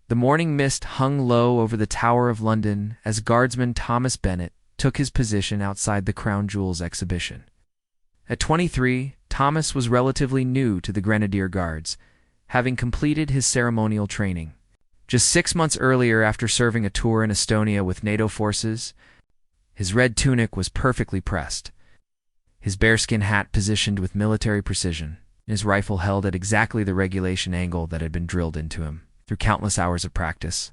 The morning mist hung low over the Tower of London as guardsman Thomas Bennet took his position outside the Crown Jewels exhibition. At 23, Thomas was relatively new to the Grenadier Guards, having completed his ceremonial training. Just 6 months earlier, after serving a tour in Estonia with NATO forces, his red tunic was perfectly pressed, his bearskin hat positioned with military precision, his rifle held at exactly the regulation angle that had been drilled into him. Through countless hours of practice,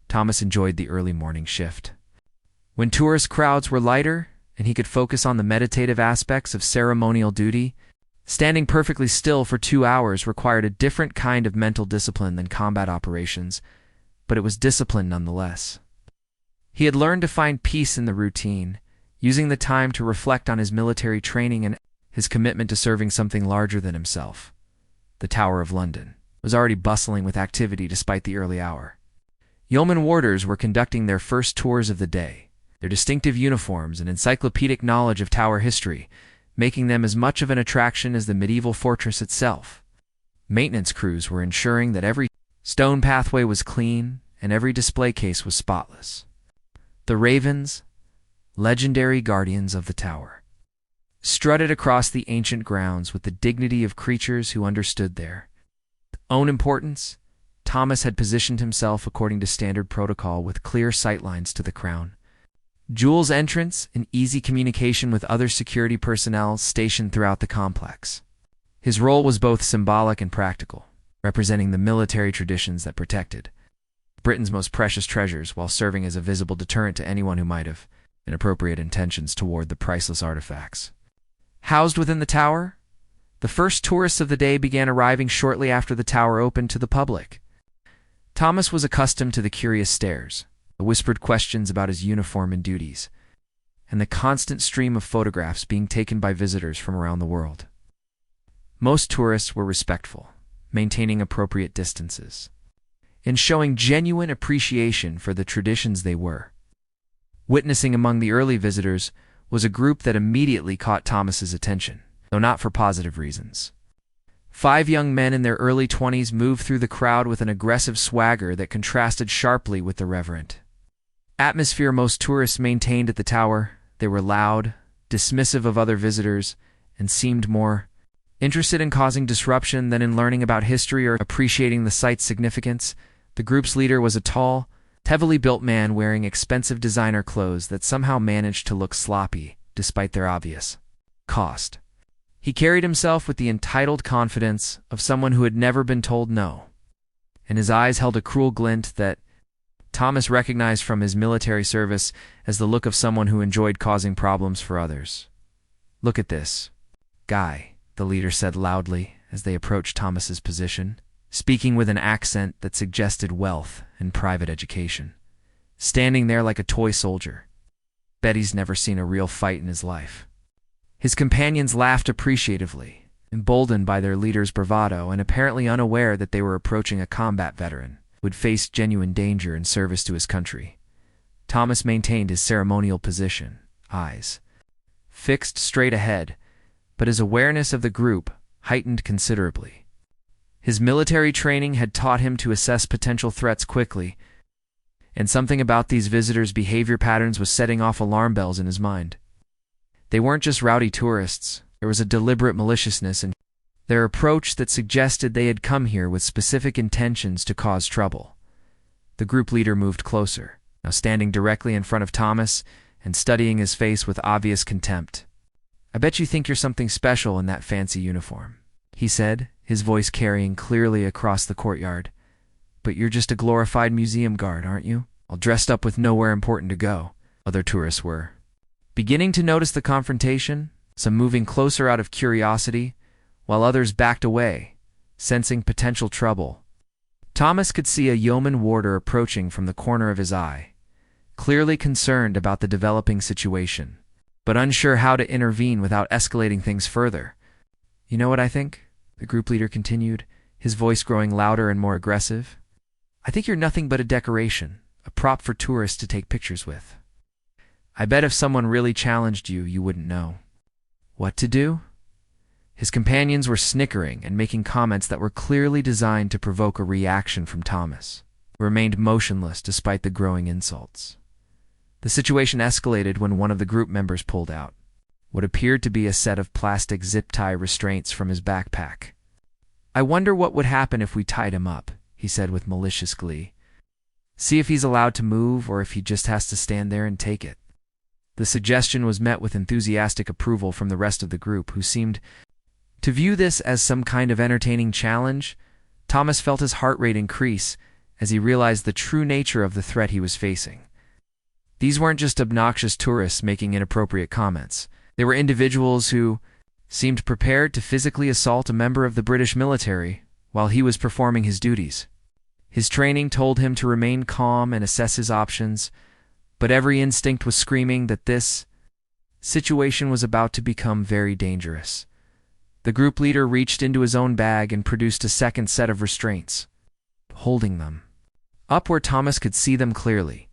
Thomas enjoyed the early morning shift. When tourist crowds were lighter and he could focus on the meditative aspects of ceremonial duty, standing perfectly still for 2 hours required a different kind of mental discipline than combat operations, but it was discipline nonetheless. He had learned to find peace in the routine, using the time to reflect on his military training and his commitment to serving something larger than himself. The Tower of London was already bustling with activity despite the early hour. Yeoman warders were conducting their first tours of the day, their distinctive uniforms and encyclopedic knowledge of Tower history making them as much of an attraction as the medieval fortress itself. Maintenance crews were ensuring that every stone pathway was clean and every display case was spotless. The ravens, legendary guardians of the tower, strutted across the ancient grounds with the dignity of creatures who understood their own importance. Thomas had positioned himself according to standard protocol with clear sightlines to the crown jewel's entrance and easy communication with other security personnel stationed throughout the complex. His role was both symbolic and practical, representing the military traditions that protected Britain's most precious treasures while serving as a visible deterrent to anyone who might have inappropriate intentions toward the priceless artifacts. Housed within the tower, the first tourists of the day began arriving shortly after the tower opened to the public. Thomas was accustomed to the curious stares, the whispered questions about his uniform and duties, and the constant stream of photographs being taken by visitors from around the world. Most tourists were respectful, maintaining appropriate distances, and showing genuine appreciation for the traditions they were. Witnessing among the early visitors was a group that immediately caught Thomas's attention, though not for positive reasons. 5 young men in their early 20s moved through the crowd with an aggressive swagger that contrasted sharply with the reverent atmosphere most tourists maintained at the tower. They were loud, dismissive of other visitors, and seemed more interested in causing disruption than in learning about history or appreciating the site's significance. The group's leader was a tall, heavily built man wearing expensive designer clothes that somehow managed to look sloppy despite their obvious cost. He carried himself with the entitled confidence of someone who had never been told no, and his eyes held a cruel glint that Thomas recognized from his military service as the look of someone who enjoyed causing problems for others. "Look at this guy," the leader said loudly as they approached Thomas's position, speaking with an accent that suggested wealth and private education. "Standing there like a toy soldier. Bet he's never seen a real fight in his life." His companions laughed appreciatively, emboldened by their leader's bravado and apparently unaware that they were approaching a combat veteran who had faced genuine danger in service to his country. Thomas maintained his ceremonial position, eyes fixed straight ahead, but his awareness of the group heightened considerably. His military training had taught him to assess potential threats quickly, and something about these visitors' behavior patterns was setting off alarm bells in his mind. They weren't just rowdy tourists. There was a deliberate maliciousness in their approach that suggested they had come here with specific intentions to cause trouble. The group leader moved closer, now standing directly in front of Thomas and studying his face with obvious contempt. "I bet you think you're something special in that fancy uniform," he said, his voice carrying clearly across the courtyard. "But you're just a glorified museum guard, aren't you? All dressed up with nowhere important to go." Other tourists were beginning to notice the confrontation, some moving closer out of curiosity, while others backed away, sensing potential trouble. Thomas could see a yeoman warder approaching from the corner of his eye, clearly concerned about the developing situation, but unsure how to intervene without escalating things further. "You know what I think?" the group leader continued, his voice growing louder and more aggressive. "I think you're nothing but a decoration, a prop for tourists to take pictures with. I bet if someone really challenged you, you wouldn't know what to do." His companions were snickering and making comments that were clearly designed to provoke a reaction from Thomas. remained motionless despite the growing insults. The situation escalated when one of the group members pulled out what appeared to be a set of plastic zip-tie restraints from his backpack. "I wonder what would happen if we tied him up," he said with malicious glee. "See if he's allowed to move or if he just has to stand there and take it." The suggestion was met with enthusiastic approval from the rest of the group, who seemed to view this as some kind of entertaining challenge. Thomas felt his heart rate increase as he realized the true nature of the threat he was facing. These weren't just obnoxious tourists making inappropriate comments. They were individuals who seemed prepared to physically assault a member of the British military while he was performing his duties. His training told him to remain calm and assess his options, but every instinct was screaming that this situation was about to become very dangerous. The group leader reached into his own bag and produced a second set of restraints, holding them up where Thomas could see them clearly.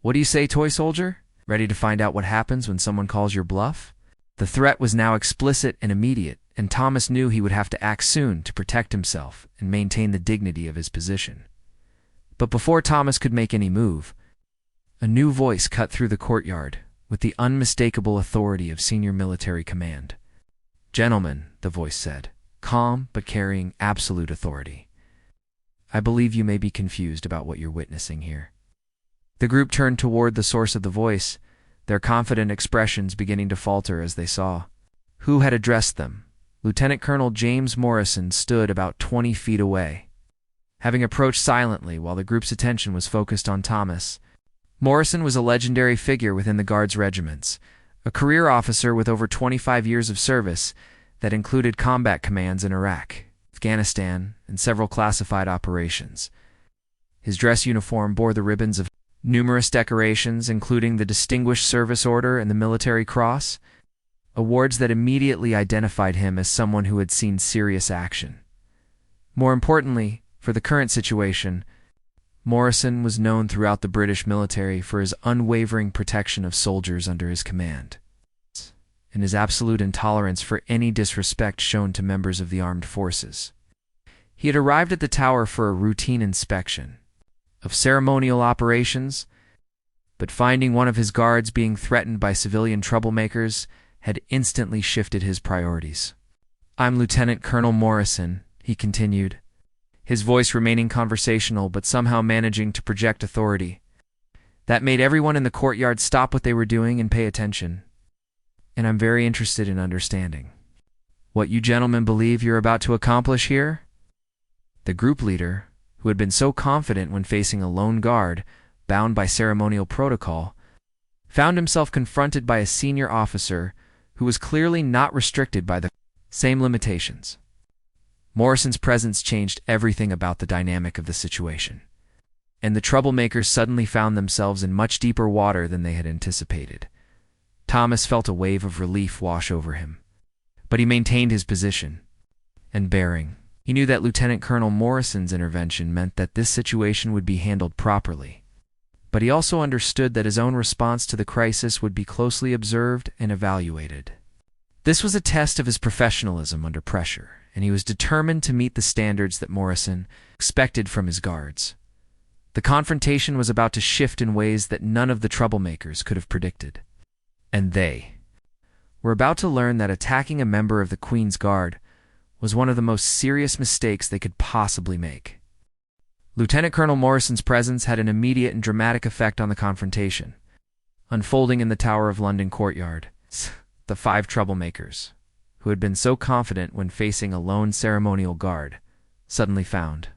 "What do you say, toy soldier? Ready to find out what happens when someone calls your bluff?" The threat was now explicit and immediate, and Thomas knew he would have to act soon to protect himself and maintain the dignity of his position. But before Thomas could make any move, a new voice cut through the courtyard with the unmistakable authority of senior military command. "Gentlemen," the voice said, calm but carrying absolute authority, "I believe you may be confused about what you're witnessing here." The group turned toward the source of the voice, their confident expressions beginning to falter as they saw who had addressed them. Lieutenant Colonel James Morrison stood about 20 feet away. Having approached silently while the group's attention was focused on Thomas, Morrison was a legendary figure within the Guards regiments, a career officer with over 25 years of service that included combat commands in Iraq, Afghanistan, and several classified operations. His dress uniform bore the ribbons of numerous decorations, including the Distinguished Service Order and the Military Cross, awards that immediately identified him as someone who had seen serious action. More importantly, for the current situation, Morrison was known throughout the British military for his unwavering protection of soldiers under his command, and his absolute intolerance for any disrespect shown to members of the armed forces. He had arrived at the tower for a routine inspection of ceremonial operations, but finding one of his guards being threatened by civilian troublemakers had instantly shifted his priorities. "I'm Lieutenant Colonel Morrison," he continued, his voice remaining conversational but somehow managing to project authority. That made everyone in the courtyard stop what they were doing and pay attention. "And I'm very interested in understanding what you gentlemen believe you're about to accomplish here." The group leader, who had been so confident when facing a lone guard bound by ceremonial protocol, found himself confronted by a senior officer who was clearly not restricted by the same limitations. Morrison's presence changed everything about the dynamic of the situation, and the troublemakers suddenly found themselves in much deeper water than they had anticipated. Thomas felt a wave of relief wash over him, but he maintained his position and bearing. He knew that Lieutenant Colonel Morrison's intervention meant that this situation would be handled properly, but he also understood that his own response to the crisis would be closely observed and evaluated. This was a test of his professionalism under pressure, and he was determined to meet the standards that Morrison expected from his guards. The confrontation was about to shift in ways that none of the troublemakers could have predicted, and they were about to learn that attacking a member of the Queen's Guard was one of the most serious mistakes they could possibly make. Lieutenant Colonel Morrison's presence had an immediate and dramatic effect on the confrontation. Unfolding in the Tower of London courtyard, the 5 troublemakers, who had been so confident when facing a lone ceremonial guard, suddenly found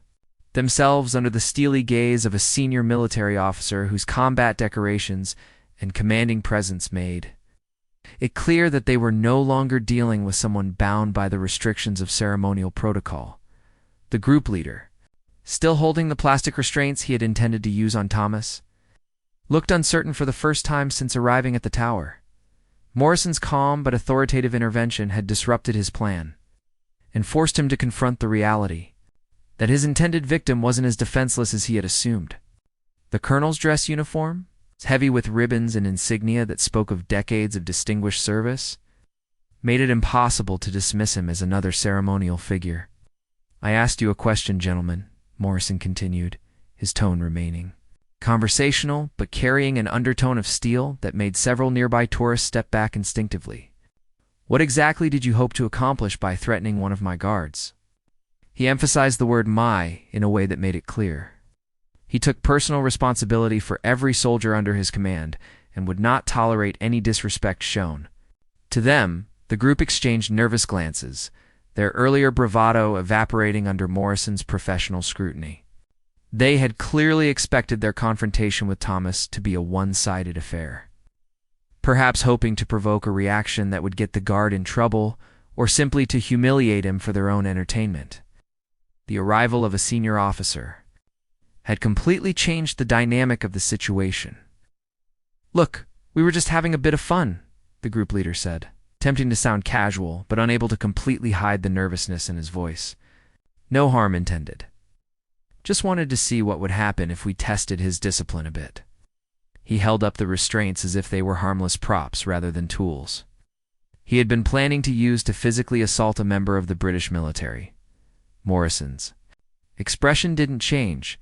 themselves under the steely gaze of a senior military officer whose combat decorations and commanding presence made it clear that they were no longer dealing with someone bound by the restrictions of ceremonial protocol. The group leader, still holding the plastic restraints he had intended to use on Thomas, looked uncertain for the first time since arriving at the tower. Morrison's calm but authoritative intervention had disrupted his plan and forced him to confront the reality that his intended victim wasn't as defenseless as he had assumed. The colonel's dress uniform, heavy with ribbons and insignia that spoke of decades of distinguished service, made it impossible to dismiss him as another ceremonial figure. "I asked you a question, gentlemen," Morrison continued, his tone remaining conversational, but carrying an undertone of steel that made several nearby tourists step back instinctively. "What exactly did you hope to accomplish by threatening one of my guards?" He emphasized the word "my" in a way that made it clear. He took personal responsibility for every soldier under his command and would not tolerate any disrespect shown. To them, the group exchanged nervous glances, their earlier bravado evaporating under Morrison's professional scrutiny. They had clearly expected their confrontation with Thomas to be a one-sided affair, perhaps hoping to provoke a reaction that would get the guard in trouble or simply to humiliate him for their own entertainment. The arrival of a senior officer had completely changed the dynamic of the situation. "Look, we were just having a bit of fun," the group leader said, attempting to sound casual but unable to completely hide the nervousness in his voice. "No harm intended. Just wanted to see what would happen if we tested his discipline a bit." He held up the restraints as if they were harmless props rather than tools he had been planning to use to physically assault a member of the British military. Morrison's expression didn't change,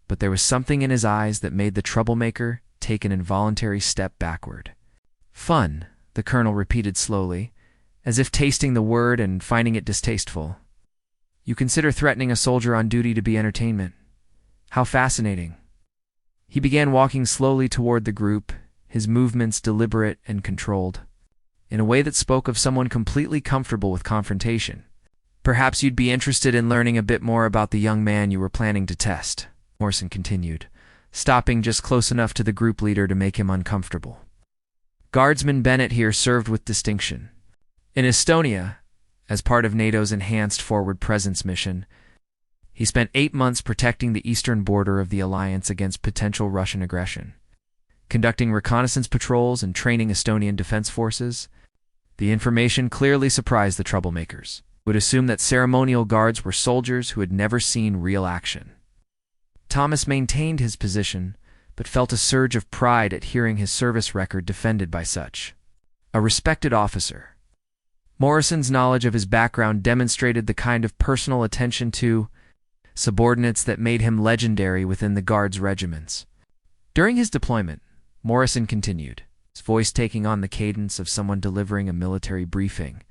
but there was something in his eyes that made the troublemaker take an involuntary step backward. "Fun," the colonel repeated slowly, as if tasting the word and finding it distasteful. "You consider threatening a soldier on duty to be entertainment. How fascinating." He began walking slowly toward the group, his movements deliberate and controlled, in a way that spoke of someone completely comfortable with confrontation. "Perhaps you'd be interested in learning a bit more about the young man you were planning to test," Morrison continued, stopping just close enough to the group leader to make him uncomfortable. "Guardsman Bennett here served with distinction in Estonia as part of NATO's Enhanced Forward Presence mission. He spent 8 months protecting the eastern border of the alliance against potential Russian aggression, conducting reconnaissance patrols and training Estonian defense forces." The information clearly surprised the troublemakers, who would assume that ceremonial guards were soldiers who had never seen real action. Thomas maintained his position, but felt a surge of pride at hearing his service record defended by such a respected officer. Morrison's knowledge of his background demonstrated the kind of personal attention to subordinates that made him legendary within the Guards' regiments. During his deployment, Morrison continued, his voice taking on the cadence of someone delivering a military briefing.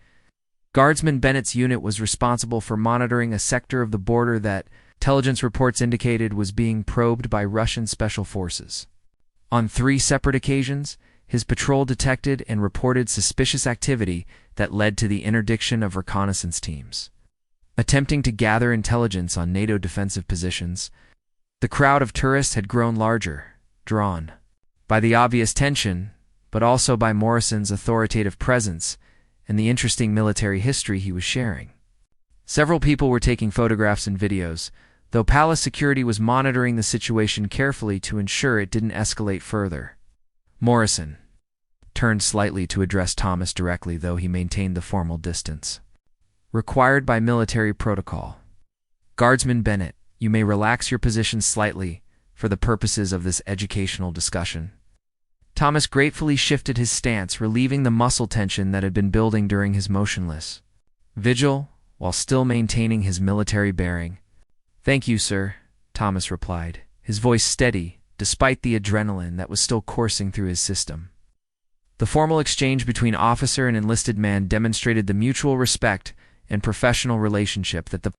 Guardsman Bennett's unit was responsible for monitoring a sector of the border that intelligence reports indicated was being probed by Russian special forces. On 3 separate occasions, his patrol detected and reported suspicious activity that led to the interdiction of reconnaissance teams attempting to gather intelligence on NATO defensive positions. The crowd of tourists had grown larger, drawn by the obvious tension, but also by Morrison's authoritative presence and the interesting military history he was sharing. Several people were taking photographs and videos, though palace security was monitoring the situation carefully to ensure it didn't escalate further. Morrison turned slightly to address Thomas directly, though he maintained the formal distance required by military protocol. "Guardsman Bennett, you may relax your position slightly for the purposes of this educational discussion." Thomas gratefully shifted his stance, relieving the muscle tension that had been building during his motionless vigil, while still maintaining his military bearing. "Thank you, sir," Thomas replied, his voice steady despite the adrenaline that was still coursing through his system. The formal exchange between officer and enlisted man demonstrated the mutual respect and professional relationship that the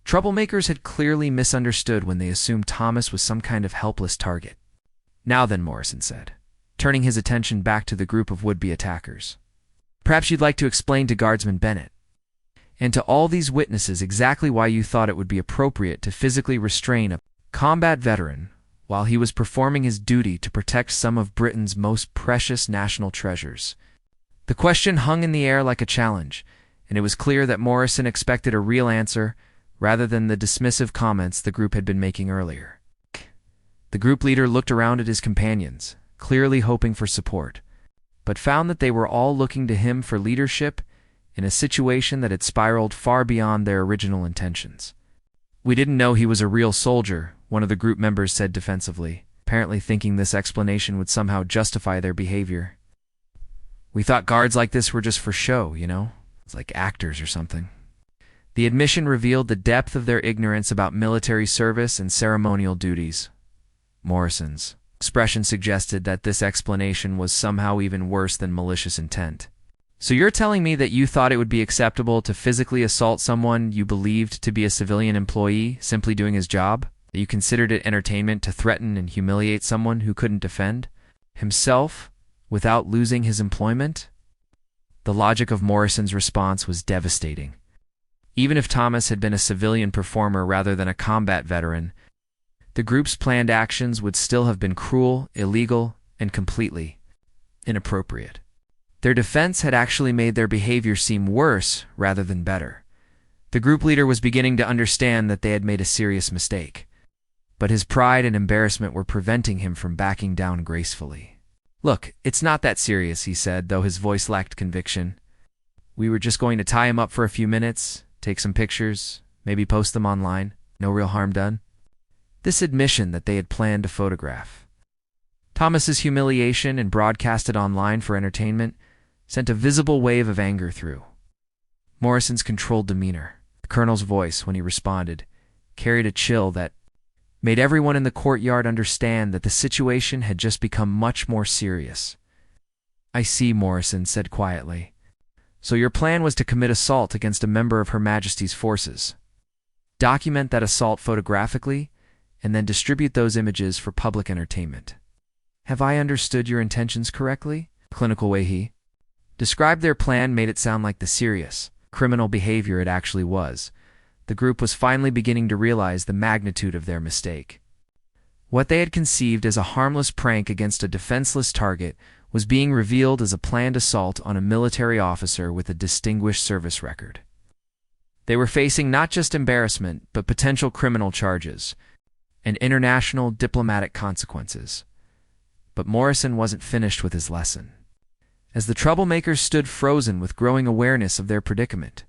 troublemakers had clearly misunderstood when they assumed Thomas was some kind of helpless target. "Now then," Morrison said, turning his attention back to the group of would-be attackers. "Perhaps you'd like to explain to Guardsman Bennett and to all these witnesses exactly why you thought it would be appropriate to physically restrain a combat veteran while he was performing his duty to protect some of Britain's most precious national treasures." The question hung in the air like a challenge, and it was clear that Morrison expected a real answer rather than the dismissive comments the group had been making earlier. The group leader looked around at his companions, clearly hoping for support, but found that they were all looking to him for leadership in a situation that had spiraled far beyond their original intentions. "We didn't know he was a real soldier," one of the group members said defensively, apparently thinking this explanation would somehow justify their behavior. "We thought guards like this were just for show, you know? It's like actors or something." The admission revealed the depth of their ignorance about military service and ceremonial duties. Morrison's expression suggested that this explanation was somehow even worse than malicious intent. "So you're telling me that you thought it would be acceptable to physically assault someone you believed to be a civilian employee simply doing his job? That you considered it entertainment to threaten and humiliate someone who couldn't defend himself without losing his employment?" The logic of Morrison's response was devastating. Even if Thomas had been a civilian performer rather than a combat veteran, the group's planned actions would still have been cruel, illegal, and completely inappropriate. Their defense had actually made their behavior seem worse rather than better. The group leader was beginning to understand that they had made a serious mistake, but his pride and embarrassment were preventing him from backing down gracefully. "Look, it's not that serious," he said, though his voice lacked conviction. "We were just going to tie him up for a few minutes, take some pictures, maybe post them online. No real harm done." This admission that they had planned to photograph Thomas's humiliation and broadcast it online for entertainment sent a visible wave of anger through Morrison's controlled demeanor. The colonel's voice, when he responded, carried a chill that made everyone in the courtyard understand that the situation had just become much more serious. "I see," Morrison said quietly. "So your plan was to commit assault against a member of Her Majesty's forces. Document that assault photographically, and then distribute those images for public entertainment. Have I understood your intentions correctly?" Clinical way he described their plan made it sound like the serious, criminal behavior it actually was. The group was finally beginning to realize the magnitude of their mistake. What they had conceived as a harmless prank against a defenseless target was being revealed as a planned assault on a military officer with a distinguished service record. They were facing not just embarrassment, but potential criminal charges and international diplomatic consequences. But Morrison wasn't finished with his lesson. As the troublemakers stood frozen with growing awareness of their predicament,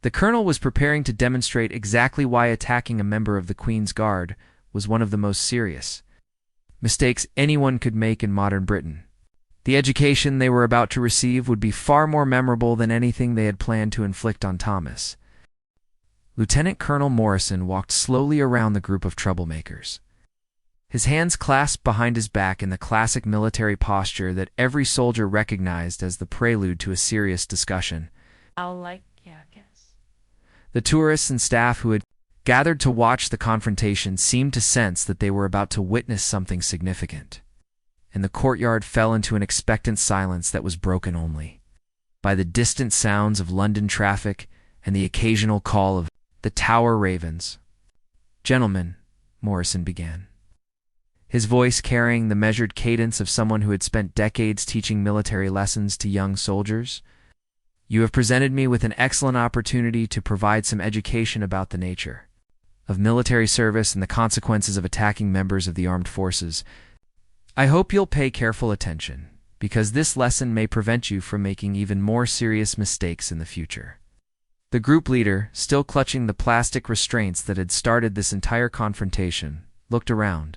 the colonel was preparing to demonstrate exactly why attacking a member of the Queen's Guard was one of the most serious mistakes anyone could make in modern Britain. The education they were about to receive would be far more memorable than anything they had planned to inflict on Thomas. Lieutenant Colonel Morrison walked slowly around the group of troublemakers, his hands clasped behind his back in the classic military posture that every soldier recognized as the prelude to a serious discussion. I guess. The tourists and staff who had gathered to watch the confrontation seemed to sense that they were about to witness something significant, and the courtyard fell into an expectant silence that was broken only by the distant sounds of London traffic and the occasional call of the Tower Ravens. "Gentlemen," Morrison began, his voice carrying the measured cadence of someone who had spent decades teaching military lessons to young soldiers, "you have presented me with an excellent opportunity to provide some education about the nature of military service and the consequences of attacking members of the armed forces. I hope you'll pay careful attention, because this lesson may prevent you from making even more serious mistakes in the future." The group leader, still clutching the plastic restraints that had started this entire confrontation, looked around,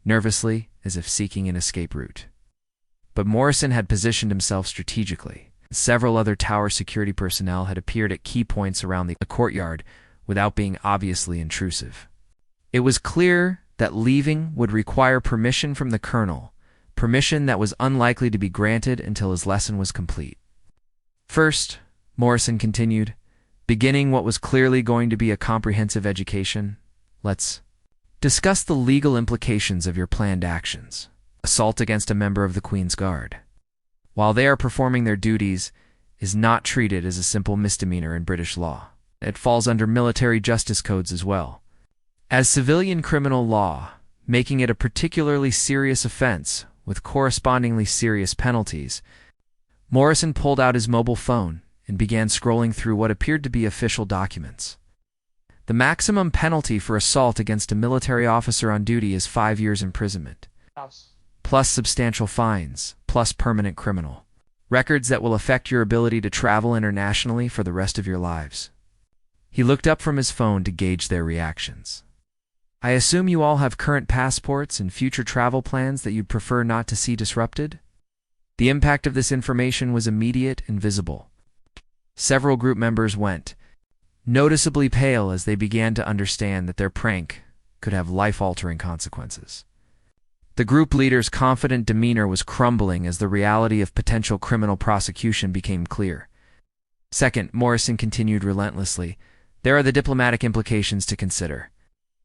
nervously, as if seeking an escape route. But Morrison had positioned himself strategically. Several other tower security personnel had appeared at key points around the courtyard without being obviously intrusive. It was clear that leaving would require permission from the colonel, permission that was unlikely to be granted until his lesson was complete. "First," Morrison continued, beginning what was clearly going to be a comprehensive education, "let's discuss the legal implications of your planned actions. Assault against a member of the Queen's Guard, while they are performing their duties, is not treated as a simple misdemeanor in British law. It falls under military justice codes as well as civilian criminal law, making it a particularly serious offense with correspondingly serious penalties." Morrison pulled out his mobile phone and began scrolling through what appeared to be official documents. The maximum penalty for assault against a military officer on duty is 5 years imprisonment, plus substantial fines, plus permanent criminal records that will affect your ability to travel internationally for the rest of your lives. He looked up from his phone to gauge their reactions. "I assume you all have current passports and future travel plans that you'd prefer not to see disrupted?" The impact of this information was immediate and visible. Several group members went noticeably pale as they began to understand that their prank could have life-altering consequences. The group leader's confident demeanor was crumbling as the reality of potential criminal prosecution became clear. Second, Morrison continued relentlessly, there are the diplomatic implications to consider.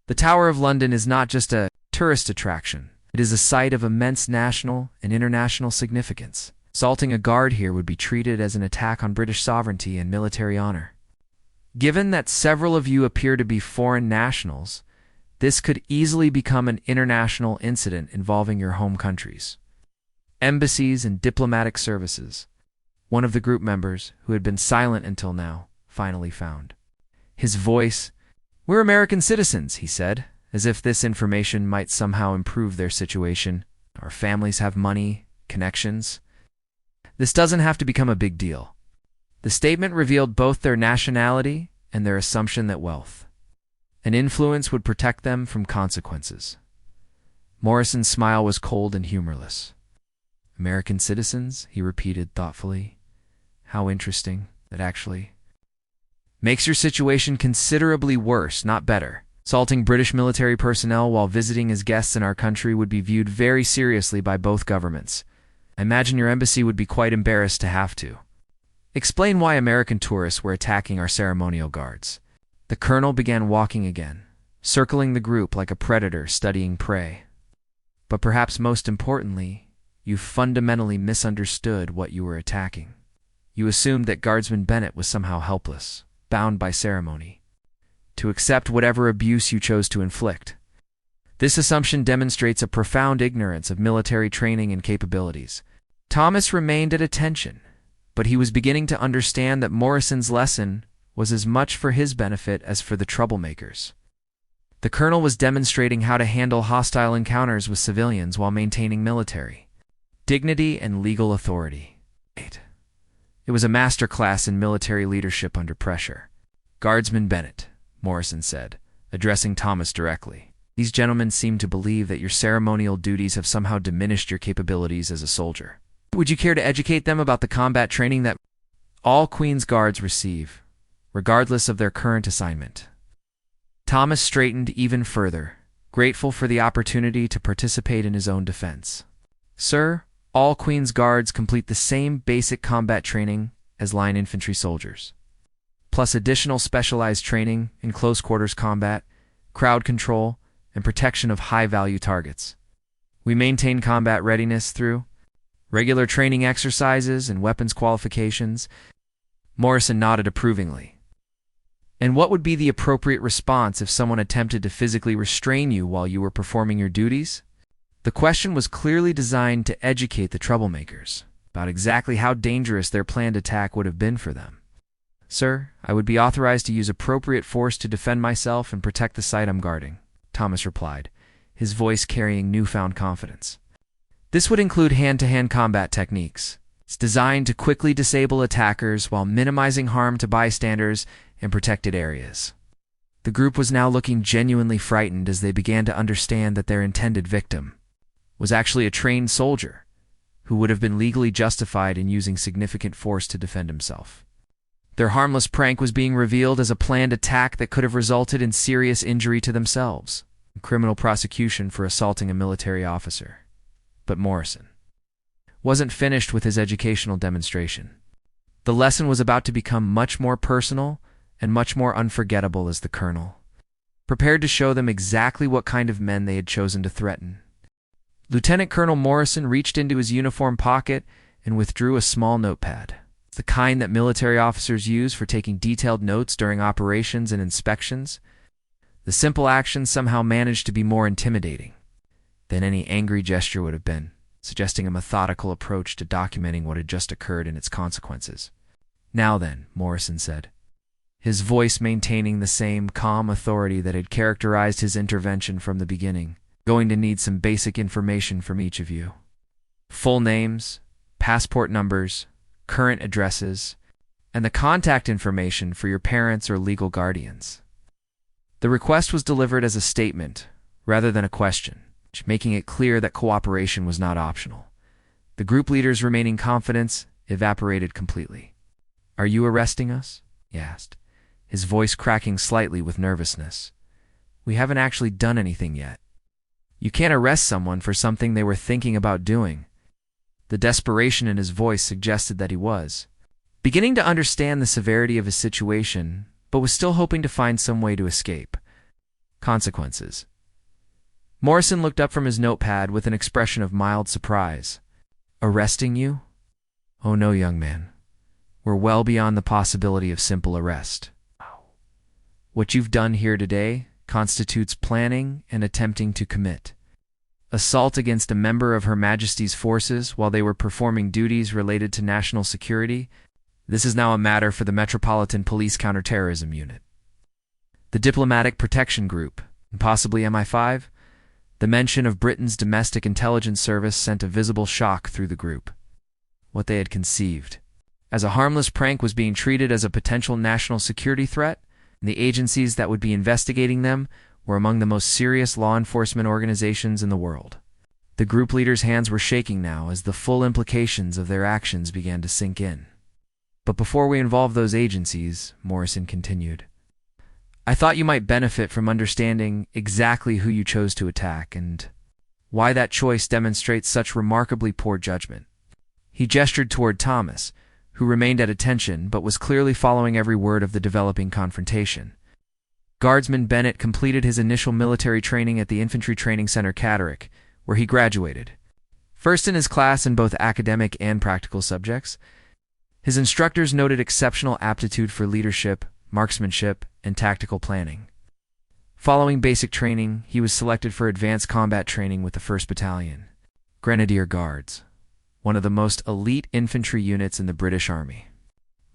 The Tower of London is not just a tourist attraction. It is a site of immense national and international significance. Assaulting a guard here would be treated as an attack on British sovereignty and military honor. Given that several of you appear to be foreign nationals, this could easily become an international incident involving your home countries. Embassies and diplomatic services. One of the group members, who had been silent until now, finally found. His voice, "We're American citizens," he said, as if this information might somehow improve their situation. Our families have money, connections. This doesn't have to become a big deal. The statement revealed both their nationality and their assumption that wealth and influence would protect them from consequences. Morrison's smile was cold and humorless. American citizens, he repeated thoughtfully. How interesting. That actually makes your situation considerably worse, not better. Assaulting British military personnel while visiting as guests in our country would be viewed very seriously by both governments. I imagine your embassy would be quite embarrassed to have to explain why American tourists were attacking our ceremonial guards. The colonel began walking again, circling the group like a predator studying prey. But perhaps most importantly, you fundamentally misunderstood what you were attacking. You assumed that Guardsman Bennett was somehow helpless, bound by ceremony, to accept whatever abuse you chose to inflict. This assumption demonstrates a profound ignorance of military training and capabilities. Thomas remained at attention, but he was beginning to understand that Morrison's lesson was as much for his benefit as for the troublemakers. The colonel was demonstrating how to handle hostile encounters with civilians while maintaining military dignity and legal authority. It was a master class in military leadership under pressure. Guardsman Bennett, Morrison said, addressing Thomas directly. These gentlemen seem to believe that your ceremonial duties have somehow diminished your capabilities as a soldier. Would you care to educate them about the combat training that all Queen's Guards receive, regardless of their current assignment? Thomas straightened even further, grateful for the opportunity to participate in his own defense. Sir, all Queen's Guards complete the same basic combat training as line infantry soldiers, plus additional specialized training in close-quarters combat, crowd control, and protection of high-value targets. We maintain combat readiness through regular training exercises and weapons qualifications. Morrison nodded approvingly. And what would be the appropriate response if someone attempted to physically restrain you while you were performing your duties? The question was clearly designed to educate the troublemakers about exactly how dangerous their planned attack would have been for them. Sir, I would be authorized to use appropriate force to defend myself and protect the site I'm guarding, Thomas replied, his voice carrying newfound confidence. This would include hand-to-hand combat techniques. It's designed to quickly disable attackers while minimizing harm to bystanders in protected areas. The group was now looking genuinely frightened as they began to understand that their intended victim was actually a trained soldier who would have been legally justified in using significant force to defend himself. Their harmless prank was being revealed as a planned attack that could have resulted in serious injury to themselves, and criminal prosecution for assaulting a military officer. But Morrison wasn't finished with his educational demonstration. The lesson was about to become much more personal and much more unforgettable as the colonel prepared to show them exactly what kind of men they had chosen to threaten. Lieutenant Colonel Morrison reached into his uniform pocket and withdrew a small notepad, the kind that military officers use for taking detailed notes during operations and inspections. The simple action somehow managed to be more intimidating than any angry gesture would have been, suggesting a methodical approach to documenting what had just occurred and its consequences. Now then, Morrison said, his voice maintaining the same calm authority that had characterized his intervention from the beginning. Going to need some basic information from each of you. Full names, passport numbers, current addresses, and the contact information for your parents or legal guardians. The request was delivered as a statement rather than a question, making it clear that cooperation was not optional. The group leader's remaining confidence evaporated completely. Are you arresting us? He asked, his voice cracking slightly with nervousness. "We haven't actually done anything yet. You can't arrest someone for something they were thinking about doing." The desperation in his voice suggested that he was beginning to understand the severity of his situation, but was still hoping to find some way to escape consequences. Morrison looked up from his notepad with an expression of mild surprise. "Arresting you? Oh no, young man. We're well beyond the possibility of simple arrest. What you've done here today constitutes planning and attempting to commit assault against a member of Her Majesty's forces while they were performing duties related to national security. This is now a matter for the Metropolitan Police Counterterrorism Unit, the Diplomatic Protection Group, and possibly MI5. The mention of Britain's Domestic Intelligence Service sent a visible shock through the group. What they had conceived as a harmless prank was being treated as a potential national security threat, and the agencies that would be investigating them were among the most serious law enforcement organizations in the world. The group leaders' hands were shaking now as the full implications of their actions began to sink in. "But before we involve those agencies," Morrison continued, "I thought you might benefit from understanding exactly who you chose to attack and why that choice demonstrates such remarkably poor judgment." He gestured toward Thomas, who remained at attention but was clearly following every word of the developing confrontation. Guardsman Bennett completed his initial military training at the Infantry Training Center Catterick, where he graduated first in his class in both academic and practical subjects. His instructors noted exceptional aptitude for leadership, marksmanship, and tactical planning. Following basic training, he was selected for advanced combat training with the 1st Battalion, Grenadier Guards, one of the most elite infantry units in the British Army.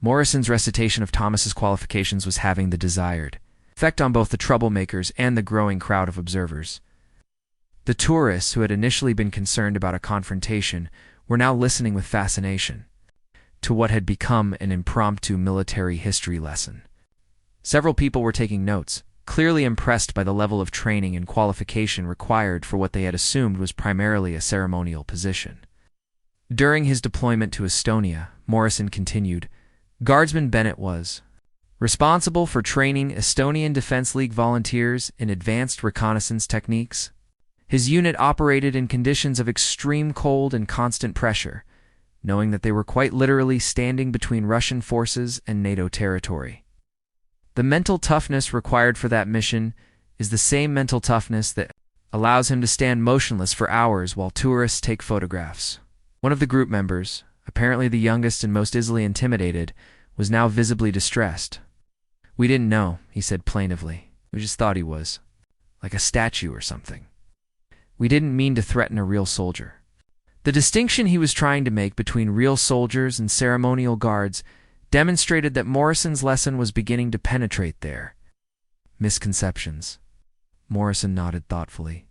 Morrison's recitation of Thomas's qualifications was having the desired effect on both the troublemakers and the growing crowd of observers. The tourists, who had initially been concerned about a confrontation, were now listening with fascination to what had become an impromptu military history lesson. Several people were taking notes, clearly impressed by the level of training and qualification required for what they had assumed was primarily a ceremonial position. During his deployment to Estonia, Morrison continued, Guardsman Bennett was responsible for training Estonian Defense League volunteers in advanced reconnaissance techniques. His unit operated in conditions of extreme cold and constant pressure, knowing that they were quite literally standing between Russian forces and NATO territory. The mental toughness required for that mission is the same mental toughness that allows him to stand motionless for hours while tourists take photographs. One of the group members, apparently the youngest and most easily intimidated, was now visibly distressed. "We didn't know," he said plaintively. "We just thought he was like a statue or something. We didn't mean to threaten a real soldier." The distinction he was trying to make between real soldiers and ceremonial guards demonstrated that Morrison's lesson was beginning to penetrate their misconceptions. Morrison nodded thoughtfully.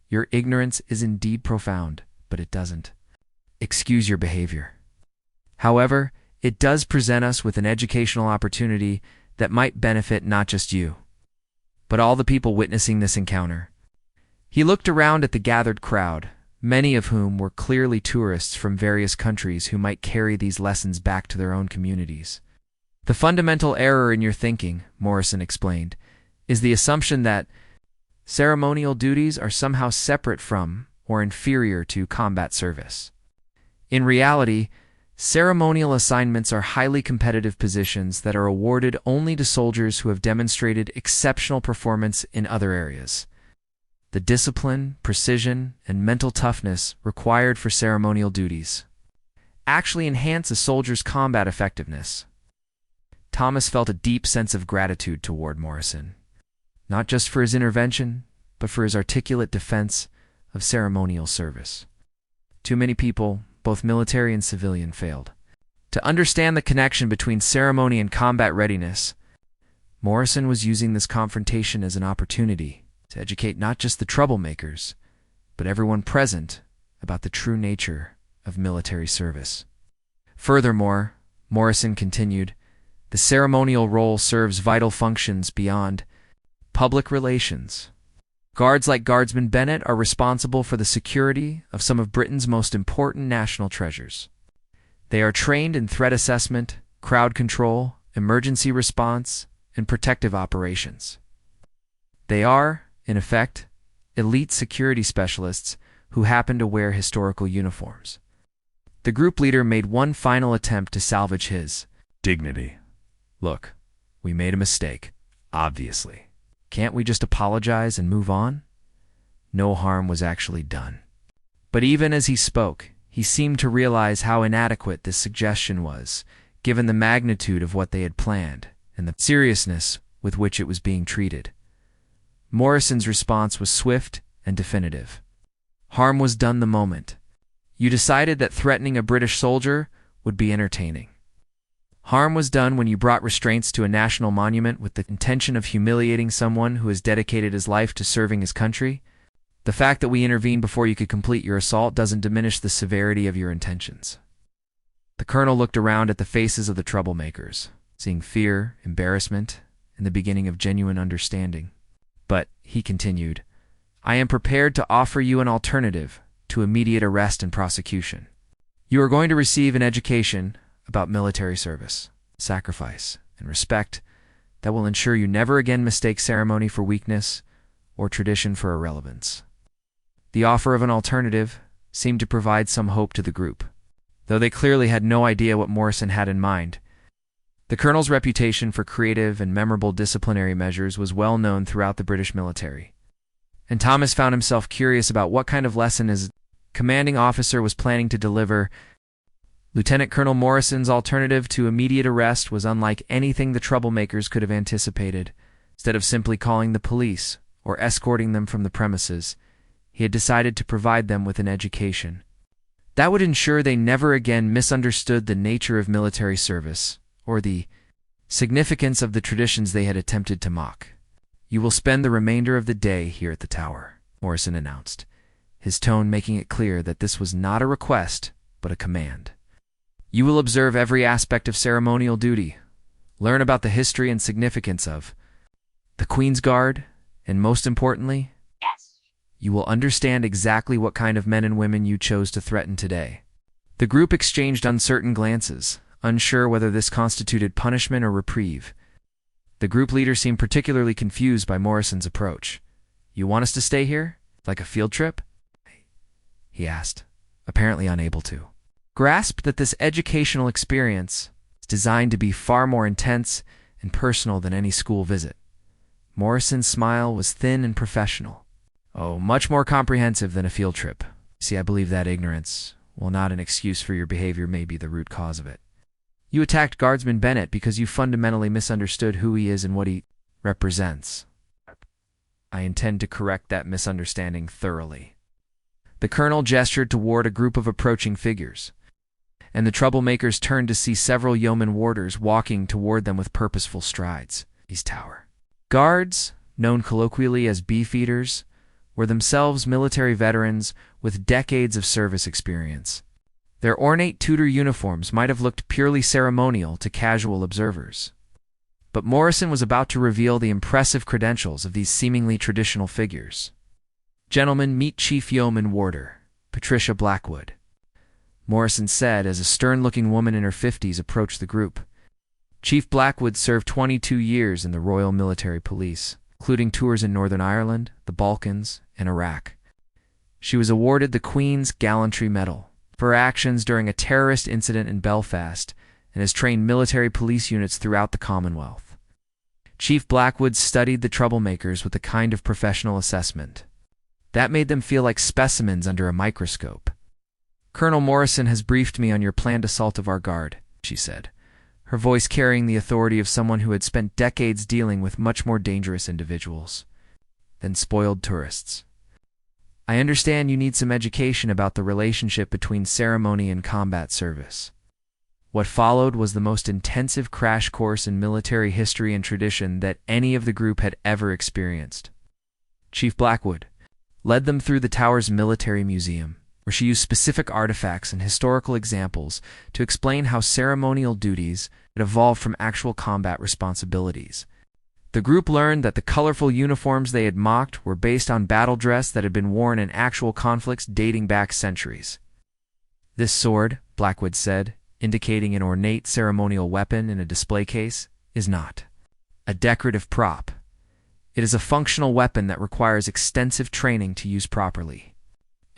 "Your ignorance is indeed profound, but it doesn't excuse your behavior. However, it does present us with an educational opportunity that might benefit not just you, but all the people witnessing this encounter." He looked around at the gathered crowd, many of whom were clearly tourists from various countries who might carry these lessons back to their own communities. "The fundamental error in your thinking," Morrison explained, "is the assumption that ceremonial duties are somehow separate from or inferior to combat service. In reality, ceremonial assignments are highly competitive positions that are awarded only to soldiers who have demonstrated exceptional performance in other areas. The discipline, precision, and mental toughness required for ceremonial duties actually enhance a soldier's combat effectiveness." Thomas felt a deep sense of gratitude toward Morrison, not just for his intervention, but for his articulate defense of ceremonial service. Too many people, both military and civilian, failed to understand the connection between ceremony and combat readiness. Morrison was using this confrontation as an opportunity to educate not just the troublemakers, but everyone present about the true nature of military service. Furthermore, Morrison continued, the ceremonial role serves vital functions beyond public relations. Guards like Guardsman Bennett are responsible for the security of some of Britain's most important national treasures. They are trained in threat assessment, crowd control, emergency response, and protective operations. They are, in effect, elite security specialists who happen to wear historical uniforms. The group leader made one final attempt to salvage his dignity. Look, we made a mistake, obviously. Can't we just apologize and move on? No harm was actually done. But even as he spoke, he seemed to realize how inadequate this suggestion was, given the magnitude of what they had planned and the seriousness with which it was being treated. Morrison's response was swift and definitive. Harm was done the moment. You decided that threatening a British soldier would be entertaining. Harm was done when you brought restraints to a national monument with the intention of humiliating someone who has dedicated his life to serving his country. The fact that we intervened before you could complete your assault doesn't diminish the severity of your intentions. The colonel looked around at the faces of the troublemakers, seeing fear, embarrassment, and the beginning of genuine understanding. But, he continued, I am prepared to offer you an alternative to immediate arrest and prosecution. You are going to receive an education about military service, sacrifice, and respect that will ensure you never again mistake ceremony for weakness or tradition for irrelevance. The offer of an alternative seemed to provide some hope to the group, though they clearly had no idea what Morrison had in mind. The colonel's reputation for creative and memorable disciplinary measures was well known throughout the British military, and Thomas found himself curious about what kind of lesson his commanding officer was planning to deliver. Lieutenant Colonel Morrison's alternative to immediate arrest was unlike anything the troublemakers could have anticipated. Instead of simply calling the police or escorting them from the premises, he had decided to provide them with an education that would ensure they never again misunderstood the nature of military service or the significance of the traditions they had attempted to mock. You will spend the remainder of the day here at the tower, Morrison announced, his tone making it clear that this was not a request, but a command. You will observe every aspect of ceremonial duty, learn about the history and significance of the Queen's Guard, and most importantly, you will understand exactly what kind of men and women you chose to threaten today. The group exchanged uncertain glances, unsure whether this constituted punishment or reprieve. The group leader seemed particularly confused by Morrison's approach. You want us to stay here? Like a field trip? He asked, apparently unable to grasp that this educational experience is designed to be far more intense and personal than any school visit. Morrison's smile was thin and professional. Oh, much more comprehensive than a field trip. See, I believe that ignorance, while not an excuse for your behavior, may be the root cause of it. You attacked Guardsman Bennett because you fundamentally misunderstood who he is and what he represents. I intend to correct that misunderstanding thoroughly. The colonel gestured toward a group of approaching figures, and the troublemakers turned to see several yeoman warders walking toward them with purposeful strides. His tower. Guards, known colloquially as beefeaters, were themselves military veterans with decades of service experience. Their ornate Tudor uniforms might have looked purely ceremonial to casual observers. But Morrison was about to reveal the impressive credentials of these seemingly traditional figures. Gentlemen, meet Chief Yeoman Warder, Patricia Blackwood, Morrison said as a stern-looking woman in her 50s approached the group. Chief Blackwood served 22 years in the Royal Military Police, including tours in Northern Ireland, the Balkans, and Iraq. She was awarded the Queen's Gallantry Medal for her actions during a terrorist incident in Belfast and has trained military police units throughout the Commonwealth. Chief Blackwood studied the troublemakers with a kind of professional assessment that made them feel like specimens under a microscope. Colonel Morrison has briefed me on your planned assault of our guard, she said, her voice carrying the authority of someone who had spent decades dealing with much more dangerous individuals than spoiled tourists. I understand you need some education about the relationship between ceremony and combat service. What followed was the most intensive crash course in military history and tradition that any of the group had ever experienced. Chief Blackwood led them through the tower's military museum, where she used specific artifacts and historical examples to explain how ceremonial duties had evolved from actual combat responsibilities. The group learned that the colorful uniforms they had mocked were based on battle dress that had been worn in actual conflicts dating back centuries. This sword, Blackwood said, indicating an ornate ceremonial weapon in a display case, is not. A decorative prop. It is a functional weapon that requires extensive training to use properly.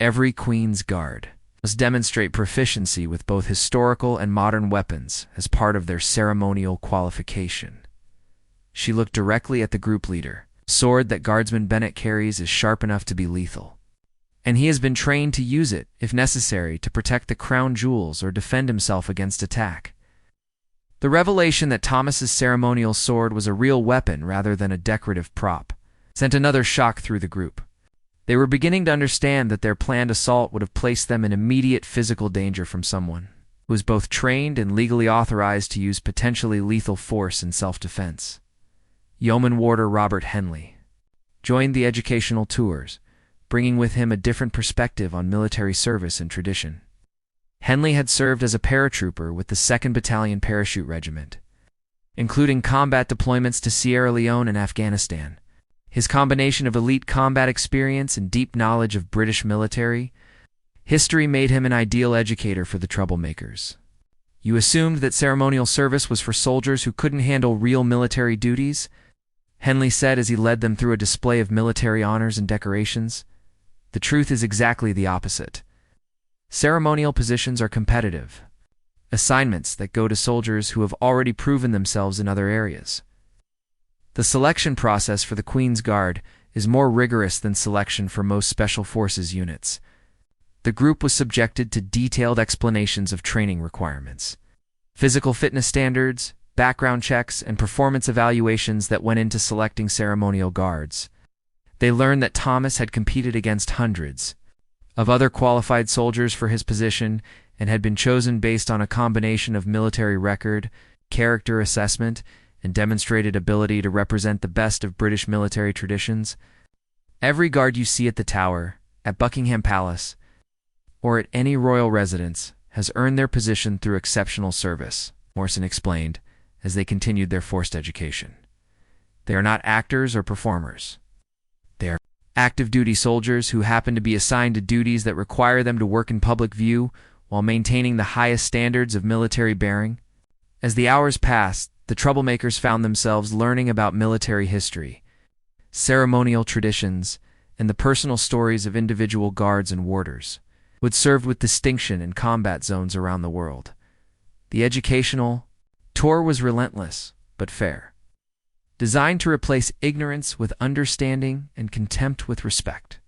Every Queen's Guard must demonstrate proficiency with both historical and modern weapons as part of their ceremonial qualification. She looked directly at the group leader. The sword that Guardsman Bennett carries is sharp enough to be lethal, and he has been trained to use it, if necessary, to protect the crown jewels or defend himself against attack. The revelation that Thomas's ceremonial sword was a real weapon rather than a decorative prop sent another shock through the group. They were beginning to understand that their planned assault would have placed them in immediate physical danger from someone who was both trained and legally authorized to use potentially lethal force in self-defense. Yeoman Warder Robert Henley joined the educational tours, bringing with him a different perspective on military service and tradition. Henley had served as a paratrooper with the 2nd Battalion Parachute Regiment, including combat deployments to Sierra Leone and Afghanistan. His combination of elite combat experience and deep knowledge of British military history made him an ideal educator for the troublemakers. You assumed that ceremonial service was for soldiers who couldn't handle real military duties? Henley said as he led them through a display of military honors and decorations. The truth is exactly the opposite. Ceremonial positions are competitive assignments that go to soldiers who have already proven themselves in other areas. The selection process for the Queen's Guard is more rigorous than selection for most Special Forces units. The group was subjected to detailed explanations of training requirements, physical fitness standards, background checks, and performance evaluations that went into selecting ceremonial guards. They learned that Thomas had competed against hundreds of other qualified soldiers for his position and had been chosen based on a combination of military record, character assessment, and demonstrated ability to represent the best of British military traditions. Every guard you see at the Tower, at Buckingham Palace, or at any royal residence has earned their position through exceptional service, Morrison explained as they continued their forced education. They are not actors or performers. They are active duty soldiers who happen to be assigned to duties that require them to work in public view while maintaining the highest standards of military bearing. As the hours passed, the troublemakers found themselves learning about military history, ceremonial traditions, and the personal stories of individual guards and warders who had served with distinction in combat zones around the world. The educational tour was relentless, but fair, designed to replace ignorance with understanding and contempt with respect.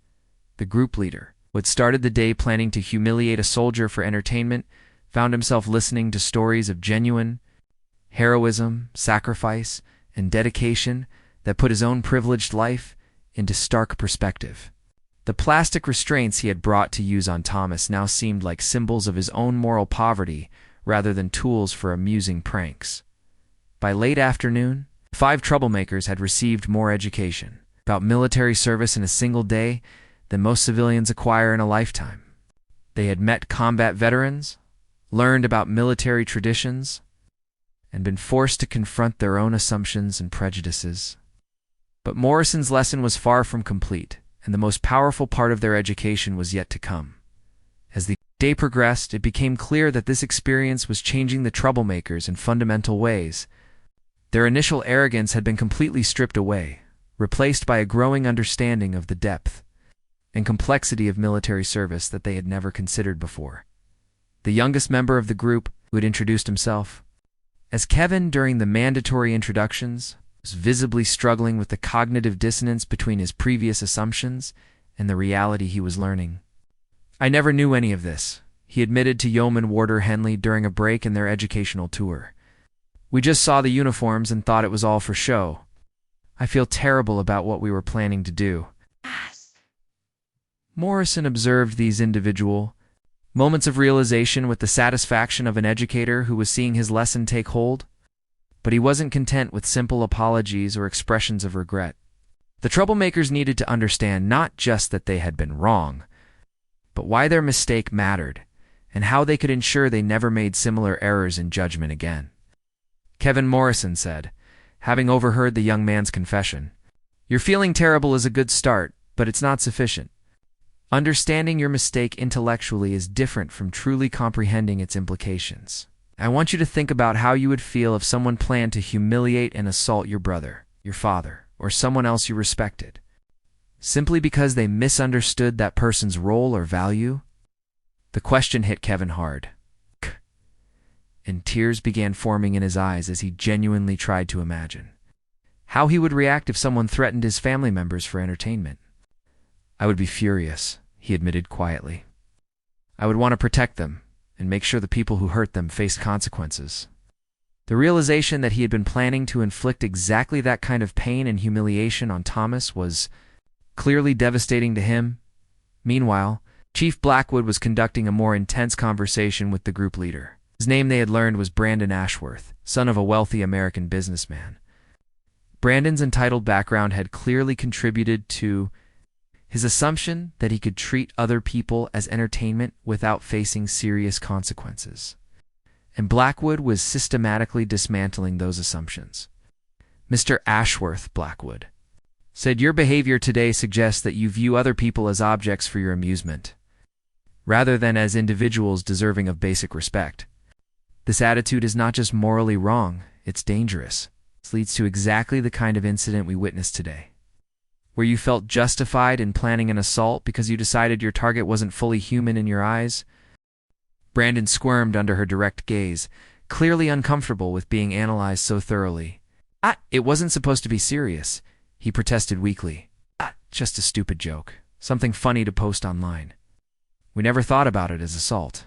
The group leader, who had started the day planning to humiliate a soldier for entertainment, found himself listening to stories of genuine heroism, sacrifice, and dedication that put his own privileged life into stark perspective. The plastic restraints he had brought to use on Thomas now seemed like symbols of his own moral poverty rather than tools for amusing pranks. By late afternoon, 5 troublemakers had received more education about military service in a single day than most civilians acquire in a lifetime. They had met combat veterans, learned about military traditions, and been forced to confront their own assumptions and prejudices. But Morrison's lesson was far from complete, and the most powerful part of their education was yet to come. As the day progressed, it became clear that this experience was changing the troublemakers in fundamental ways. Their initial arrogance had been completely stripped away, replaced by a growing understanding of the depth and complexity of military service that they had never considered before. The youngest member of the group, who had introduced himself as Kevin during the mandatory introductions, was visibly struggling with the cognitive dissonance between his previous assumptions and the reality he was learning. "I never knew any of this," he admitted to Yeoman Warder Henley during a break in their educational tour. "We just saw the uniforms and thought it was all for show. I feel terrible about what we were planning to do." Morrison observed these individual moments of realization with the satisfaction of an educator who was seeing his lesson take hold. But he wasn't content with simple apologies or expressions of regret. The troublemakers needed to understand not just that they had been wrong, but why their mistake mattered, and how they could ensure they never made similar errors in judgment again. Kevin Morrison said, having overheard the young man's confession, "Your feeling terrible is a good start, but it's not sufficient. Understanding your mistake intellectually is different from truly comprehending its implications. I want you to think about how you would feel if someone planned to humiliate and assault your brother, your father, or someone else you respected, simply because they misunderstood that person's role or value. The question hit Kevin hard, and tears began forming in his eyes as he genuinely tried to imagine how he would react if someone threatened his family members for entertainment. I would be furious, he admitted quietly. I would want to protect them and make sure the people who hurt them faced consequences. The realization that he had been planning to inflict exactly that kind of pain and humiliation on Thomas was clearly devastating to him. Meanwhile, Chief Blackwood was conducting a more intense conversation with the group leader. His name, they had learned, was Brandon Ashworth, son of a wealthy American businessman. Brandon's entitled background had clearly contributed to his assumption that he could treat other people as entertainment without facing serious consequences. And Blackwood was systematically dismantling those assumptions. Mr. Ashworth, Blackwood said, your behavior today suggests that you view other people as objects for your amusement, rather than as individuals deserving of basic respect. This attitude is not just morally wrong, it's dangerous. This leads to exactly the kind of incident we witnessed today, where you felt justified in planning an assault because you decided your target wasn't fully human in your eyes. Brandon squirmed under her direct gaze, clearly uncomfortable with being analyzed so thoroughly. It wasn't supposed to be serious, he protested weakly. Just a stupid joke. Something funny to post online. We never thought about it as assault,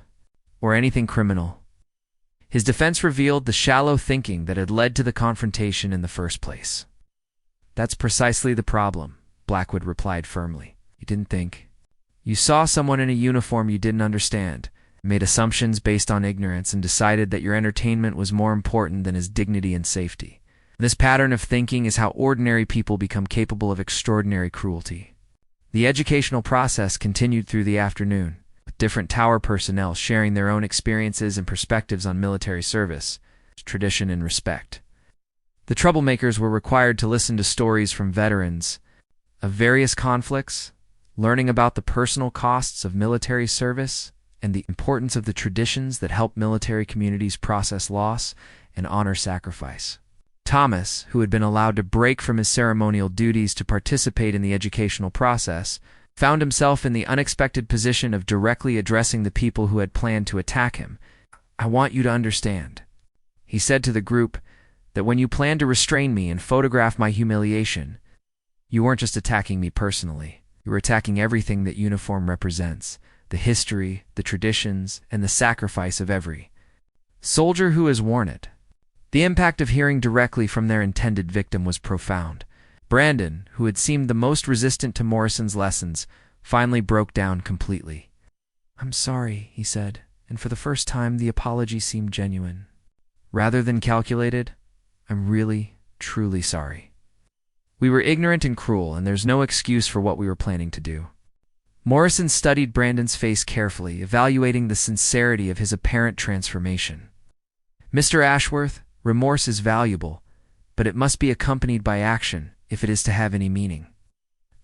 or anything criminal. His defense revealed the shallow thinking that had led to the confrontation in the first place. That's precisely the problem, Blackwood replied firmly. You didn't think. You saw someone in a uniform you didn't understand, made assumptions based on ignorance, and decided that your entertainment was more important than his dignity and safety. This pattern of thinking is how ordinary people become capable of extraordinary cruelty. The educational process continued through the afternoon, with different tower personnel sharing their own experiences and perspectives on military service, tradition, and respect. The troublemakers were required to listen to stories from veterans of various conflicts, learning about the personal costs of military service and the importance of the traditions that help military communities process loss and honor sacrifice. Thomas, who had been allowed to break from his ceremonial duties to participate in the educational process, found himself in the unexpected position of directly addressing the people who had planned to attack him. I want you to understand, he said to the group, that when you planned to restrain me and photograph my humiliation, you weren't just attacking me personally. You were attacking everything that uniform represents, the history, the traditions, and the sacrifice of every soldier who has worn it. The impact of hearing directly from their intended victim was profound. Brandon, who had seemed the most resistant to Morrison's lessons, finally broke down completely. I'm sorry, he said, and for the first time the apology seemed genuine. Rather than calculated, I'm really, truly sorry. We were ignorant and cruel, and there's no excuse for what we were planning to do. Morrison studied Brandon's face carefully, evaluating the sincerity of his apparent transformation. Mr. Ashworth, remorse is valuable, but it must be accompanied by action if it is to have any meaning.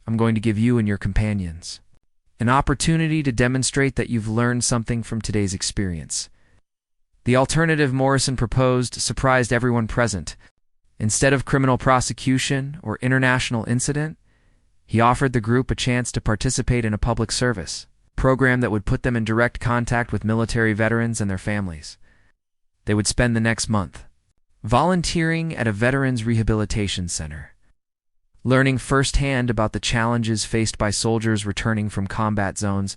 I'm going to give you and your companions an opportunity to demonstrate that you've learned something from today's experience. The alternative Morrison proposed surprised everyone present. Instead of criminal prosecution or international incident, he offered the group a chance to participate in a public service program that would put them in direct contact with military veterans and their families. They would spend the next month volunteering at a veterans rehabilitation center, learning firsthand about the challenges faced by soldiers returning from combat zones.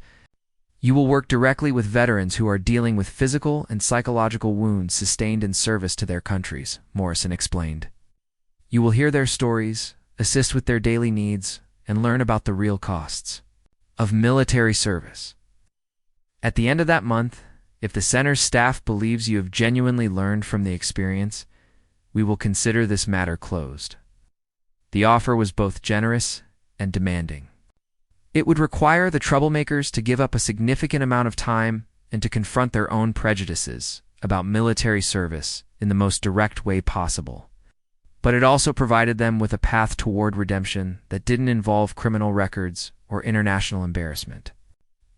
You will work directly with veterans who are dealing with physical and psychological wounds sustained in service to their countries, Morrison explained. You will hear their stories, assist with their daily needs, and learn about the real costs of military service. At the end of that month, if the center's staff believes you have genuinely learned from the experience, we will consider this matter closed. The offer was both generous and demanding. It would require the troublemakers to give up a significant amount of time and to confront their own prejudices about military service in the most direct way possible. But it also provided them with a path toward redemption that didn't involve criminal records or international embarrassment.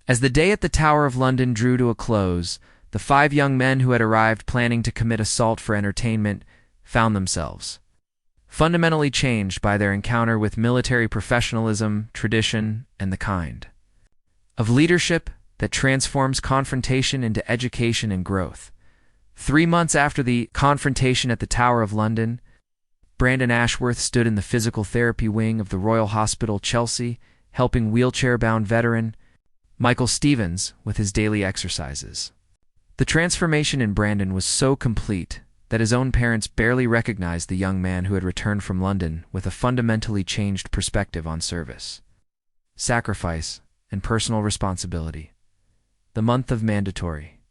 As the day at the Tower of London drew to a close, The 5 young men who had arrived planning to commit assault for entertainment found themselves fundamentally changed by their encounter with military professionalism, tradition, and the kind of leadership that transforms confrontation into education and growth. 3 months after the confrontation at the Tower of London, Brandon Ashworth stood in the physical therapy wing of the Royal Hospital, Chelsea, helping wheelchair-bound veteran Michael Stevens with his daily exercises. The transformation in Brandon was so complete that his own parents barely recognized the young man who had returned from London with a fundamentally changed perspective on service, sacrifice, and personal responsibility. The month of mandatory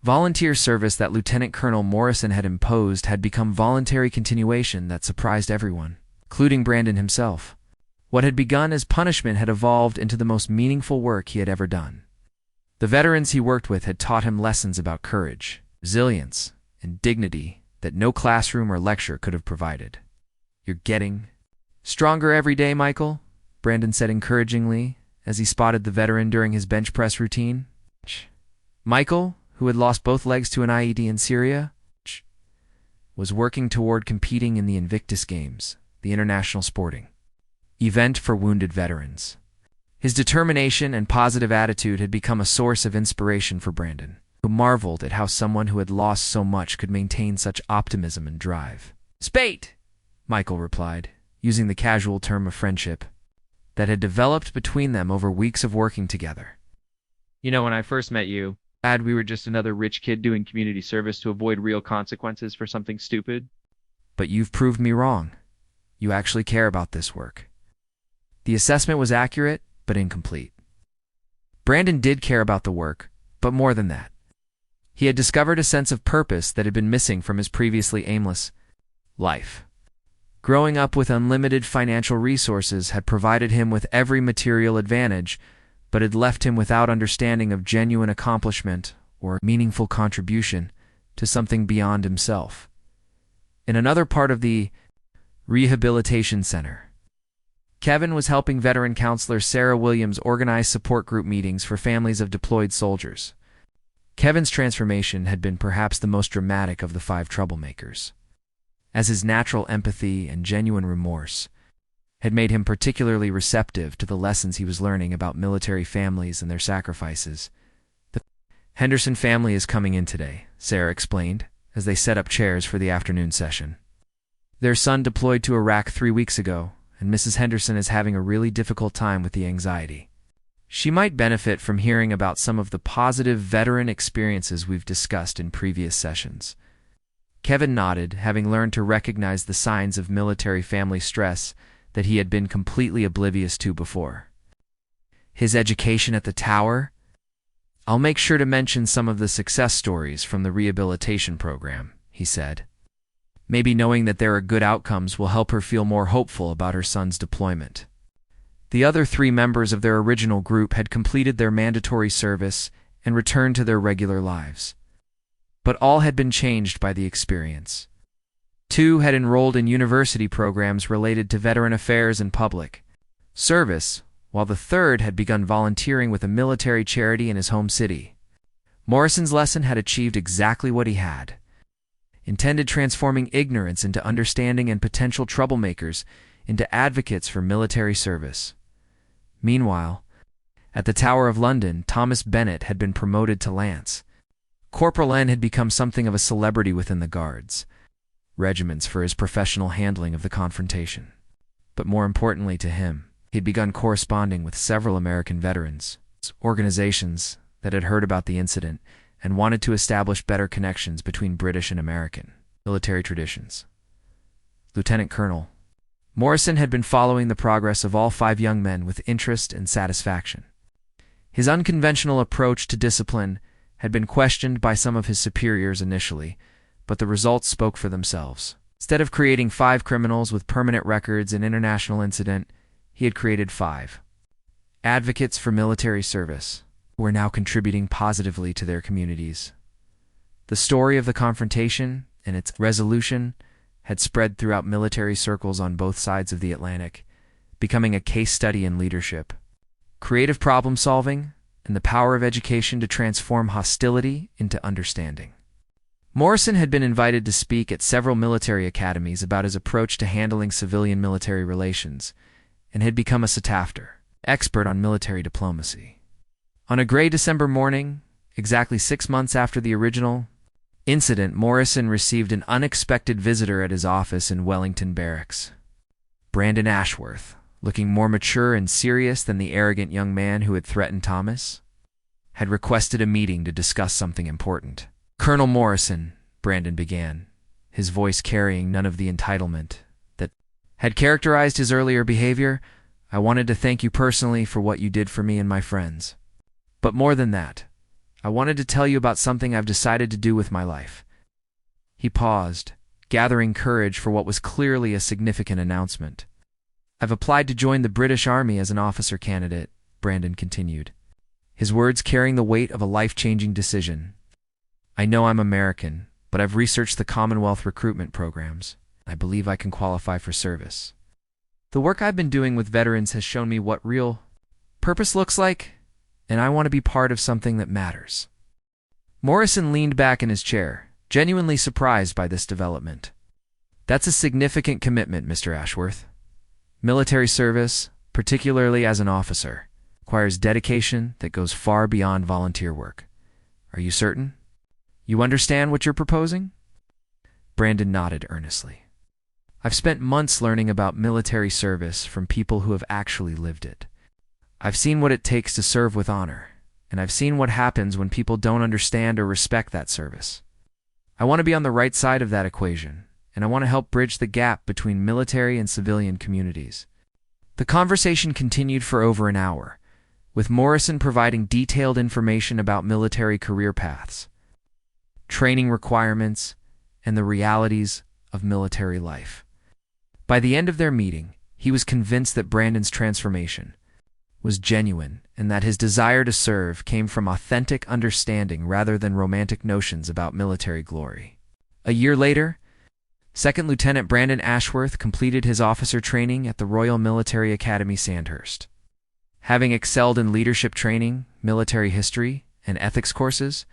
volunteer service that Lieutenant Colonel Morrison had imposed had become voluntary continuation that surprised everyone, including Brandon himself. What had begun as punishment had evolved into the most meaningful work he had ever done. The veterans he worked with had taught him lessons about courage, resilience, and dignity that no classroom or lecture could have provided. "You're getting stronger every day, Michael," Brandon said encouragingly as he spotted the veteran during his bench press routine. Michael, who had lost both legs to an IED in Syria, was working toward competing in the Invictus Games, the international sporting event for wounded veterans. His determination and positive attitude had become a source of inspiration for Brandon, who marveled at how someone who had lost so much could maintain such optimism and drive. "Spate," Michael replied, using the casual term of friendship that had developed between them over weeks of working together. You know, when I first met you, we were just another rich kid doing community service to avoid real consequences for something stupid. But you've proved me wrong. You actually care about this work. The assessment was accurate, but incomplete. Brandon did care about the work, but more than that. He had discovered a sense of purpose that had been missing from his previously aimless life. Growing up with unlimited financial resources had provided him with every material advantage, but had left him without understanding of genuine accomplishment or meaningful contribution to something beyond himself. In another part of the rehabilitation center, Kevin was helping veteran counselor Sarah Williams organize support group meetings for families of deployed soldiers. Kevin's transformation had been perhaps the most dramatic of the 5 troublemakers, as his natural empathy and genuine remorse had made him particularly receptive to the lessons he was learning about military families and their sacrifices. "The Henderson family is coming in today," Sarah explained, as they set up chairs for the afternoon session. "Their son deployed to Iraq 3 weeks ago, and Mrs. Henderson is having a really difficult time with the anxiety. She might benefit from hearing about some of the positive veteran experiences we've discussed in previous sessions." Kevin nodded, having learned to recognize the signs of military family stress that he had been completely oblivious to before. "His education at the Tower? I'll make sure to mention some of the success stories from the rehabilitation program," he said. "Maybe knowing that there are good outcomes will help her feel more hopeful about her son's deployment." The other 3 members of their original group had completed their mandatory service and returned to their regular lives. But all had been changed by the experience. 2 had enrolled in university programs related to veteran affairs and public service, while the 3rd had begun volunteering with a military charity in his home city. Morrison's lesson had achieved exactly what he had intended, transforming ignorance into understanding and potential troublemakers into advocates for military service. Meanwhile, at the Tower of London, Thomas Bennett had been promoted to Lance. Corporal N had become something of a celebrity within the Guards regiments for his professional handling of the confrontation. But more importantly to him, he'd begun corresponding with several American veterans organizations that had heard about the incident and wanted to establish better connections between British and American military traditions. Lieutenant Colonel Morrison had been following the progress of all 5 young men with interest and satisfaction. His unconventional approach to discipline had been questioned by some of his superiors initially, but the results spoke for themselves. Instead of creating 5 criminals with permanent records in international incident, he had created 5 advocates for military service who were now contributing positively to their communities. The story of the confrontation and its resolution had spread throughout military circles on both sides of the Atlantic, becoming a case study in leadership, creative problem-solving, and the power of education to transform hostility into understanding. Morrison had been invited to speak at several military academies about his approach to handling civilian-military relations, and had become a sought-after expert on military diplomacy. On a gray December morning, exactly 6 months after the original incident, Morrison received an unexpected visitor at his office in Wellington Barracks. Brandon Ashworth, looking more mature and serious than the arrogant young man who had threatened Thomas, had requested a meeting to discuss something important. "Colonel Morrison," Brandon began, his voice carrying none of the entitlement that had characterized his earlier behavior, "I wanted to thank you personally for what you did for me and my friends. But more than that, I wanted to tell you about something I've decided to do with my life." He paused, gathering courage for what was clearly a significant announcement. "I've applied to join the British Army as an officer candidate," Brandon continued, his words carrying the weight of a life-changing decision. "I know I'm American, but I've researched the Commonwealth recruitment programs. I believe I can qualify for service. The work I've been doing with veterans has shown me what real purpose looks like, and I want to be part of something that matters." Morrison leaned back in his chair, genuinely surprised by this development. "That's a significant commitment, Mr. Ashworth. Military service, particularly as an officer, requires dedication that goes far beyond volunteer work. Are you certain? You understand what you're proposing?" Brandon nodded earnestly. "I've spent months learning about military service from people who have actually lived it. I've seen what it takes to serve with honor, and I've seen what happens when people don't understand or respect that service. I want to be on the right side of that equation, and I want to help bridge the gap between military and civilian communities." The conversation continued for over an hour, with Morrison providing detailed information about military career paths, training requirements, and the realities of military life. By the end of their meeting, he was convinced that Brandon's transformation was genuine and that his desire to serve came from authentic understanding rather than romantic notions about military glory. A year later, Second Lieutenant Brandon Ashworth completed his officer training at the Royal Military Academy Sandhurst. Having excelled in leadership training, military history, and ethics courses,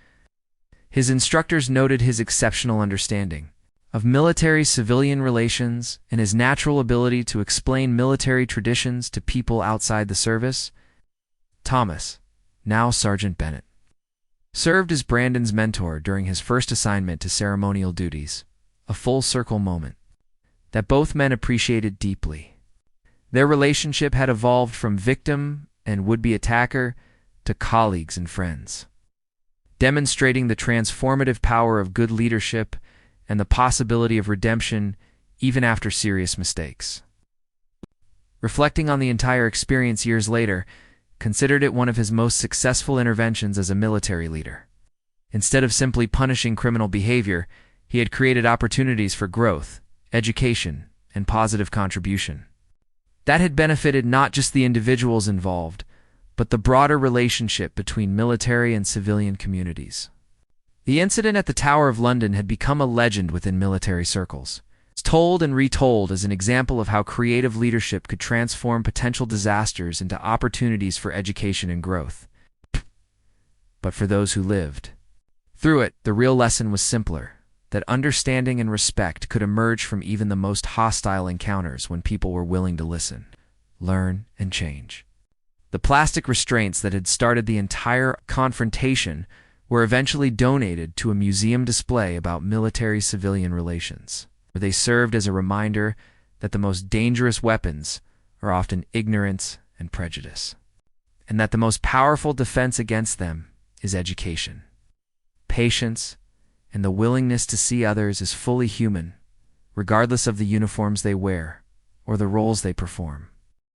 his instructors noted his exceptional understanding of military-civilian relations and his natural ability to explain military traditions to people outside the service. Thomas, now Sergeant Bennett, served as Brandon's mentor during his first assignment to ceremonial duties, a full-circle moment that both men appreciated deeply. Their relationship had evolved from victim and would-be attacker to colleagues and friends, demonstrating the transformative power of good leadership and the possibility of redemption even after serious mistakes. Reflecting on the entire experience years later, considered it one of his most successful interventions as a military leader. Instead of simply punishing criminal behavior, he had created opportunities for growth, education, and positive contribution. That had benefited not just the individuals involved, but the broader relationship between military and civilian communities. The incident at the Tower of London had become a legend within military circles. It's told and retold as an example of how creative leadership could transform potential disasters into opportunities for education and growth. But for those who lived through it, the real lesson was simpler, that understanding and respect could emerge from even the most hostile encounters when people were willing to listen, learn, and change. The plastic restraints that had started the entire confrontation were eventually donated to a museum display about military-civilian relations, where they served as a reminder that the most dangerous weapons are often ignorance and prejudice, and that the most powerful defense against them is education, patience, and the willingness to see others as fully human, regardless of the uniforms they wear or the roles they perform.